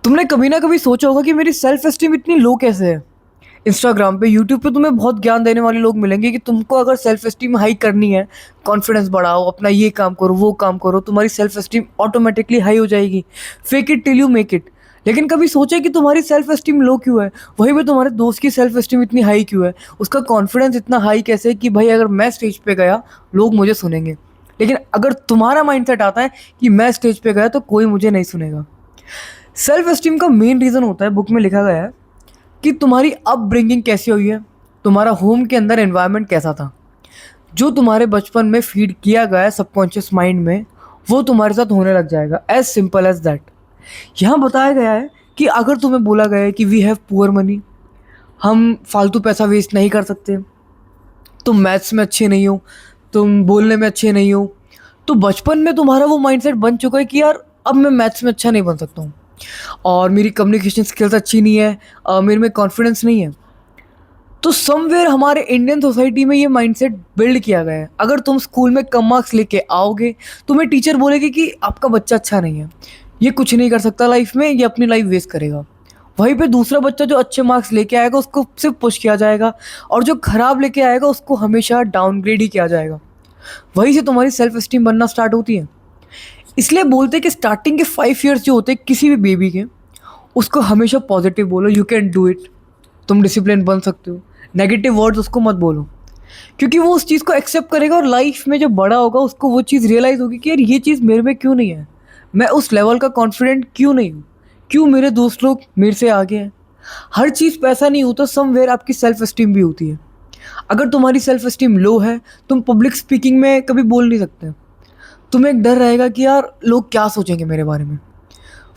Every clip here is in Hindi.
तुमने कभी ना कभी सोचा होगा कि मेरी सेल्फ एस्टीम इतनी लो कैसे है। इंस्टाग्राम पे, यूट्यूब पे तुम्हें बहुत ज्ञान देने वाले लोग मिलेंगे कि तुमको अगर सेल्फ एस्टीम हाई करनी है, कॉन्फिडेंस बढ़ाओ, अपना ये काम करो, वो काम करो, तुम्हारी सेल्फ एस्टीम ऑटोमेटिकली हाई हो जाएगी। Fake it till you make it. लेकिन कभी सोचा कि तुम्हारी सेल्फ एस्टीम लो क्यों है? वहीं पे तुम्हारे दोस्त की सेल्फ एस्टीम इतनी हाई क्यों है? उसका कॉन्फिडेंस इतना हाई कैसे है कि भाई अगर मैं स्टेज पे गया, लोग मुझे सुनेंगे। लेकिन अगर तुम्हारा माइंडसेट आता है कि मैं स्टेज पे गया तो कोई मुझे नहीं सुनेगा। सेल्फ एस्टीम का मेन रीज़न होता है, बुक में लिखा गया है, कि तुम्हारी अपब्रिंगिंग कैसी हुई है, तुम्हारा होम के अंदर एनवायरनमेंट कैसा था। जो तुम्हारे बचपन में फीड किया गया है सबकॉन्शियस माइंड में, वो तुम्हारे साथ होने लग जाएगा। As simple as that. यहाँ बताया गया है कि अगर तुम्हें बोला गया है कि वी हैव पुअर मनी, हम फालतू पैसा वेस्ट नहीं कर सकते, तुम मैथ्स में अच्छे नहीं हो, तुम बोलने में अच्छे नहीं हो, तो बचपन में तुम्हारा वो माइंडसेट बन चुका है कि यार अब मैं मैथ्स में अच्छा नहीं बन सकता हूँ, और मेरी कम्युनिकेशन स्किल्स अच्छी नहीं है, मेरे में कॉन्फिडेंस नहीं है। तो समवेयर हमारे इंडियन सोसाइटी में ये माइंडसेट बिल्ड किया गया है। अगर तुम स्कूल में कम मार्क्स लेके आओगे, तुम्हें टीचर बोलेगी कि आपका बच्चा अच्छा नहीं है, ये कुछ नहीं कर सकता लाइफ में, ये अपनी लाइफ वेस्ट करेगा। वहीं पे दूसरा बच्चा जो अच्छे मार्क्स लेके आएगा उसको सिर्फ पुश किया जाएगा, और जो खराब लेके आएगा उसको हमेशा डाउनग्रेड ही किया जाएगा। वहीं से तुम्हारी सेल्फ एस्टीम बनना स्टार्ट होती है। इसलिए बोलते हैं कि स्टार्टिंग के 5 ईयर्स जो होते हैं किसी भी बेबी के, उसको हमेशा पॉजिटिव बोलो, यू कैन डू इट, तुम डिसिप्लिन बन सकते हो। नेगेटिव वर्ड्स उसको मत बोलो, क्योंकि वो उस चीज़ को एक्सेप्ट करेगा, और लाइफ में जब बड़ा होगा उसको वो चीज़ रियलाइज़ होगी कि यार ये चीज़ मेरे में क्यों नहीं है, मैं उस लेवल का कॉन्फिडेंट क्यों नहीं हूँ, क्यों मेरे दोस्त लोग मेरे से आगे हैं। हर चीज़ पैसा नहीं होता, समवेयर आपकी सेल्फ एस्टीम भी होती है। अगर तुम्हारी सेल्फ एस्टीम लो है, तुम पब्लिक स्पीकिंग में कभी बोल नहीं सकते। तुम्हें एक डर रहेगा कि यार लोग क्या सोचेंगे मेरे बारे में।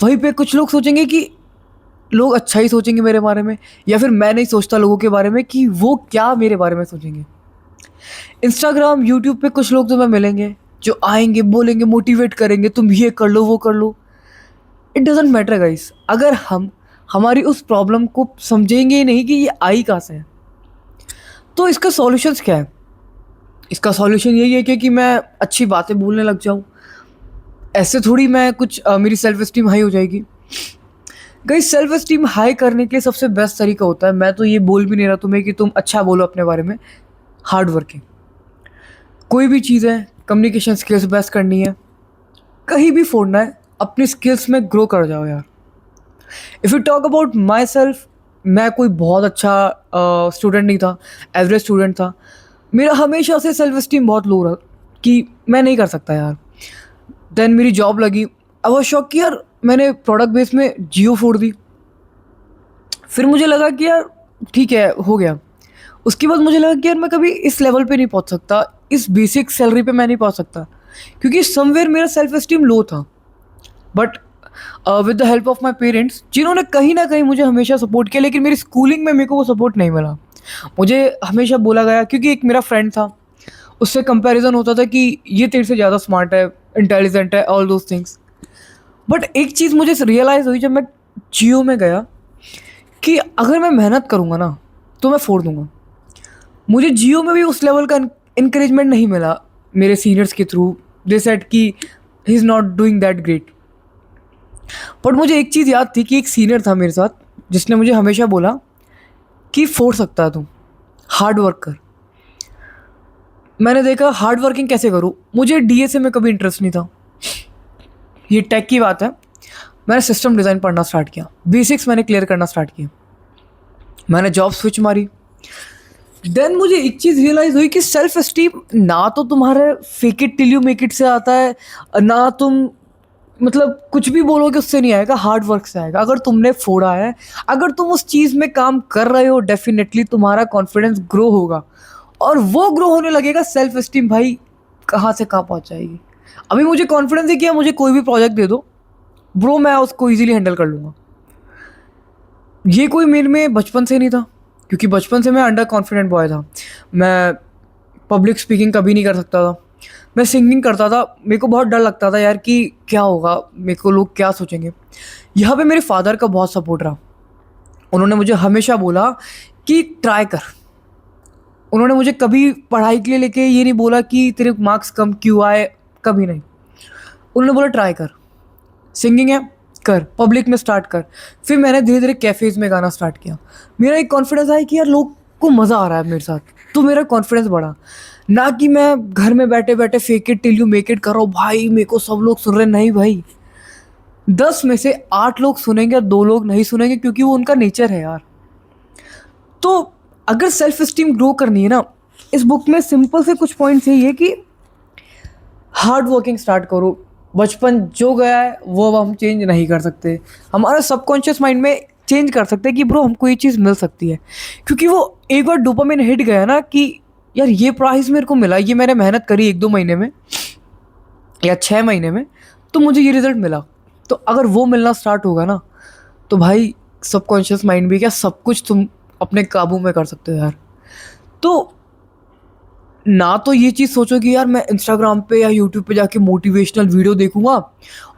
वहीं पे कुछ लोग सोचेंगे कि लोग अच्छा ही सोचेंगे मेरे बारे में, या फिर मैं नहीं सोचता लोगों के बारे में कि वो क्या मेरे बारे में सोचेंगे। इंस्टाग्राम, यूट्यूब पे कुछ लोग तुम्हें मिलेंगे जो आएंगे, बोलेंगे, मोटिवेट करेंगे, तुम ये कर लो, वो कर लो। इट डजेंट मैटर गाइस, अगर हम हमारी उस प्रॉब्लम को समझेंगे ही नहीं कि ये आई कहाँ से है। तो इसका सॉल्यूशंस क्या है? इसका सॉल्यूशन यही है कि मैं अच्छी बातें बोलने लग जाऊँ। ऐसे थोड़ी मैं कुछ मेरी सेल्फ एस्टीम हाई हो जाएगी। गाइस, सेल्फ एस्टीम हाई करने के लिए सबसे बेस्ट तरीका होता है, मैं तो ये बोल भी नहीं रहा तुम्हें कि तुम अच्छा बोलो अपने बारे में, हार्ड वर्किंग। कोई भी चीज़ है, कम्युनिकेशन स्किल्स बेस्ट करनी है, कहीं भी फोड़ना है, अपनी स्किल्स में ग्रो कर जाओ यार। If you talk about my self, मैं कोई बहुत अच्छा स्टूडेंट नहीं था, एवरेज स्टूडेंट था। मेरा हमेशा से सेल्फ एस्टीम बहुत लो रहा कि मैं नहीं कर सकता यार। देन मेरी जॉब लगी, आई वाज शॉक कि यार मैंने प्रोडक्ट बेस में जियो फोड़ दी। फिर मुझे लगा कि यार ठीक है, हो गया। उसके बाद मुझे लगा कि यार मैं कभी इस लेवल पे नहीं पहुंच सकता, इस बेसिक सैलरी पे मैं नहीं पहुंच सकता, क्योंकि समवेयर मेरा सेल्फ एस्टीम लो था। But with the help of my parents, जिन्होंने कहीं ना कहीं मुझे हमेशा सपोर्ट किया, लेकिन मेरी स्कूलिंग में मेरे को वो सपोर्ट नहीं मिला। मुझे हमेशा बोला गया, क्योंकि एक मेरा फ्रेंड था, उससे कंपैरिजन होता था कि ये तेरे से ज़्यादा स्मार्ट है, इंटेलिजेंट है, ऑल दोज थिंग्स। बट एक चीज़ मुझे रियलाइज़ हुई जब मैं जियो में गया, कि अगर मैं मेहनत करूँगा ना तो मैं फोड़ दूंगा। मुझे जियो में भी उस लेवल का इंकरेजमेंट नहीं मिला मेरे सीनियर्स के थ्रू। दे सेड कि he is not doing that great. But मुझे एक चीज़ याद थी कि एक सीनियर था मेरे साथ, जिसने मुझे हमेशा बोला कि फोड़ सकता है तू, हार्ड वर्क कर। मैंने देखा हार्ड वर्किंग कैसे करूँ। मुझे डीएसए में कभी इंटरेस्ट नहीं था, ये टेक की बात है। मैंने सिस्टम डिज़ाइन पढ़ना स्टार्ट किया, बेसिक्स मैंने क्लियर करना स्टार्ट किया, मैंने जॉब स्विच मारी। देन मुझे एक चीज़ रियलाइज़ हुई कि सेल्फ एस्टीम ना तो तुम्हारे fake it till you make it से आता है, ना तुम मतलब कुछ भी बोलोगे उससे नहीं आएगा, हार्ड वर्क से आएगा। अगर तुमने फोड़ा है, अगर तुम उस चीज़ में काम कर रहे हो, डेफिनेटली तुम्हारा कॉन्फिडेंस ग्रो होगा, और वो ग्रो होने लगेगा, सेल्फ एस्टीम भाई कहाँ से कहाँ पहुँच जाएगी। अभी मुझे कॉन्फिडेंस है कि मुझे कोई भी प्रोजेक्ट दे दो ब्रो, मैं उसको ईजिली हैंडल कर लूँगा। ये कोई मेरे में बचपन से नहीं था, क्योंकि बचपन से मैं अंडर कॉन्फिडेंट बॉय था। मैं पब्लिक स्पीकिंग कभी नहीं कर सकता था। मैं सिंगिंग करता था, मेरे को बहुत डर लगता था यार कि क्या होगा, मेरे को लोग क्या सोचेंगे। यहाँ पे मेरे फादर का बहुत सपोर्ट रहा। उन्होंने मुझे हमेशा बोला कि ट्राई कर। उन्होंने मुझे कभी पढ़ाई के लिए लेके ये नहीं बोला कि तेरे मार्क्स कम क्यों आए, कभी नहीं। उन्होंने बोला ट्राई कर, सिंगिंग है, कर, पब्लिक में स्टार्ट कर। फिर मैंने धीरे धीरे कैफ़ेज़ में गाना स्टार्ट किया। मेरा एक कॉन्फिडेंस आया कि यार लोग को मज़ा आ रहा है मेरे साथ, तो मेरा कॉन्फिडेंस बढ़ा। ना कि मैं घर में बैठे बैठे fake it till you make it कर रहा हूँ, भाई मेरे को सब लोग सुन रहे हैं। नहीं भाई, 10 में से 8 लोग सुनेंगे और 2 लोग नहीं सुनेंगे, क्योंकि वो उनका नेचर है यार। तो अगर सेल्फ एस्टीम ग्रो करनी है ना, इस बुक में सिंपल से कुछ पॉइंट्स यही है कि हार्ड वर्किंग स्टार्ट करो। बचपन जो गया है वो अब हम चेंज नहीं कर सकते। हमारा सबकॉन्शियस माइंड में चेंज कर सकते हैं कि ब्रो हमको ये चीज़ मिल सकती है, क्योंकि वो एक बार डोपामिन हिट गया ना कि यार ये प्राइस मेरे को मिला, ये मैंने मेहनत करी 1-2 महीने में या 6 महीने में, तो मुझे ये रिजल्ट मिला। तो अगर वो मिलना स्टार्ट होगा ना, तो भाई सबकॉन्शियस माइंड भी क्या, सब कुछ तुम अपने काबू में कर सकते हो यार। तो ना तो ये चीज़ सोचो कि यार मैं इंस्टाग्राम पे या यूट्यूब पे जाके मोटिवेशनल वीडियो देखूंगा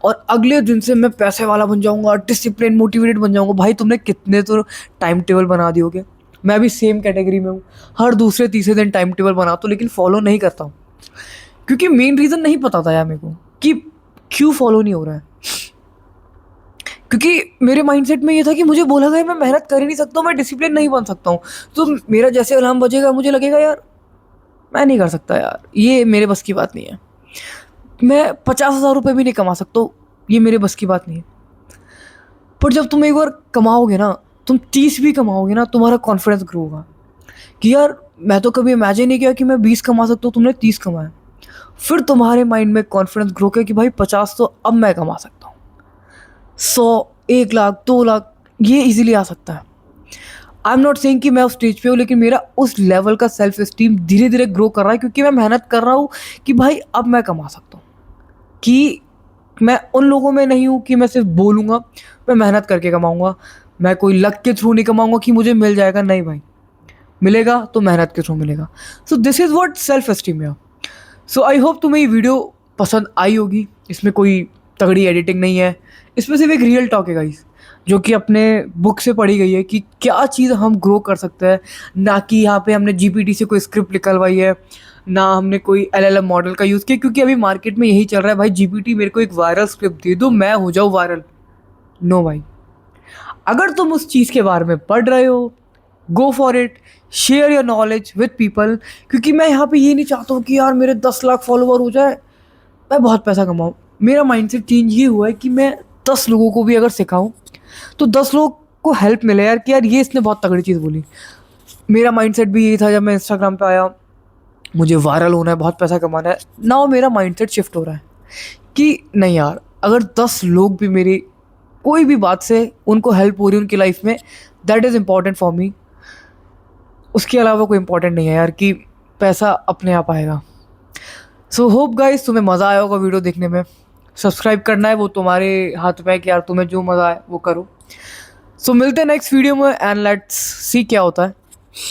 और अगले दिन से मैं पैसे वाला बन जाऊंगा, डिसिप्लिन मोटिवेटेड बन जाऊंगा। भाई तुमने कितने तो टाइम टेबल बना दियोगे। मैं भी सेम कैटेगरी में हूँ, हर दूसरे तीसरे दिन टाइम टेबल बनाता हूँ, लेकिन फॉलो नहीं करता हूँ, क्योंकि मेन रीज़न नहीं पता था यार मेरे को कि क्यों फॉलो नहीं हो रहा है। क्योंकि मेरे माइंडसेट में ये था कि मुझे बोला गया मैं मेहनत कर ही नहीं सकता हूँ, मैं डिसिप्लिन नहीं बन सकता हूँ। तो मेरा जैसे अलार्म बजेगा मुझे लगेगा यार मैं नहीं कर सकता यार, ये मेरे बस की बात नहीं है। मैं 50,000 रुपये भी नहीं कमा सकता हूँ, ये मेरे बस की बात नहीं है। पर जब तुम एक बार कमाओगे ना, तुम 30 भी कमाओगे ना, तुम्हारा कॉन्फिडेंस ग्रो होगा कि यार मैं तो कभी इमेजिन नहीं किया कि मैं 20 कमा सकता हूँ, तुमने 30 कमाया। फिर तुम्हारे माइंड में कॉन्फिडेंस ग्रो किया कि भाई 50 तो अब मैं कमा सकता हूँ, 100, 1 लाख, 2 लाख ये इजीली आ सकता है। आई एम नॉट सेइंग कि मैं उस स्टेज पे हूँ, लेकिन मेरा उस लेवल का सेल्फ एस्टीम धीरे धीरे ग्रो कर रहा है, क्योंकि मैं मेहनत कर रहा हूँ कि भाई अब मैं कमा सकता हूँ। कि मैं उन लोगों में नहीं हूँ कि मैं सिर्फ बोलूँगा, मैं मेहनत करके कमाऊँगा। मैं कोई लक के थ्रू नहीं कमाऊँगा कि मुझे मिल जाएगा, नहीं भाई, मिलेगा तो मेहनत के थ्रू मिलेगा। So this is what self esteem है। सो आई होप तुम्हें ये वीडियो पसंद आई होगी। इसमें कोई तगड़ी एडिटिंग नहीं है, इसमें सिर्फ एक रियल टॉक है गाइस, जो कि अपने बुक से पढ़ी गई है कि क्या चीज़ हम ग्रो कर सकते हैं। ना कि यहाँ पे हमने जीपीटी से कोई स्क्रिप्ट निकलवाई है, ना हमने कोई एलएलएम मॉडल का यूज़ किया, क्योंकि अभी मार्केट में यही चल रहा है भाई, जीपीटी मेरे को एक वायरल स्क्रिप्ट दे दो मैं हो जाऊँ वायरल। नो भाई, अगर तुम उस चीज़ के बारे में पढ़ रहे हो, go for it, share your knowledge with people. क्योंकि मैं यहाँ पे ये नहीं चाहता हूँ कि यार मेरे 10 लाख फॉलोवर हो जाए, मैं बहुत पैसा कमाऊँ। मेरा माइंडसेट चेंज ये हुआ है कि मैं 10 लोगों को भी अगर सिखाऊं तो 10 लोग को हेल्प मिले यार, कि यार ये इसने बहुत तगड़ी चीज़ बोली। मेरा माइंडसेट भी यही था जब मैं इंस्टाग्राम पे आया, मुझे वायरल होना है, बहुत पैसा कमाना है। नाउ मेरा माइंडसेट शिफ्ट हो रहा है कि नहीं यार, अगर 10 लोग भी मेरी कोई भी बात से उनको हेल्प हो रही है उनकी लाइफ में, that is important for me. उसके अलावा कोई इंपॉर्टेंट नहीं है यार, कि पैसा अपने आप आएगा। सो होप गाइस तुम्हें मज़ा आया होगा वीडियो देखने में। सब्सक्राइब करना है वो तुम्हारे हाथ में है कि यार तुम्हें जो मज़ा आए वो करो। सो मिलते हैं नेक्स्ट वीडियो में, एंड लेट्स सी क्या होता है।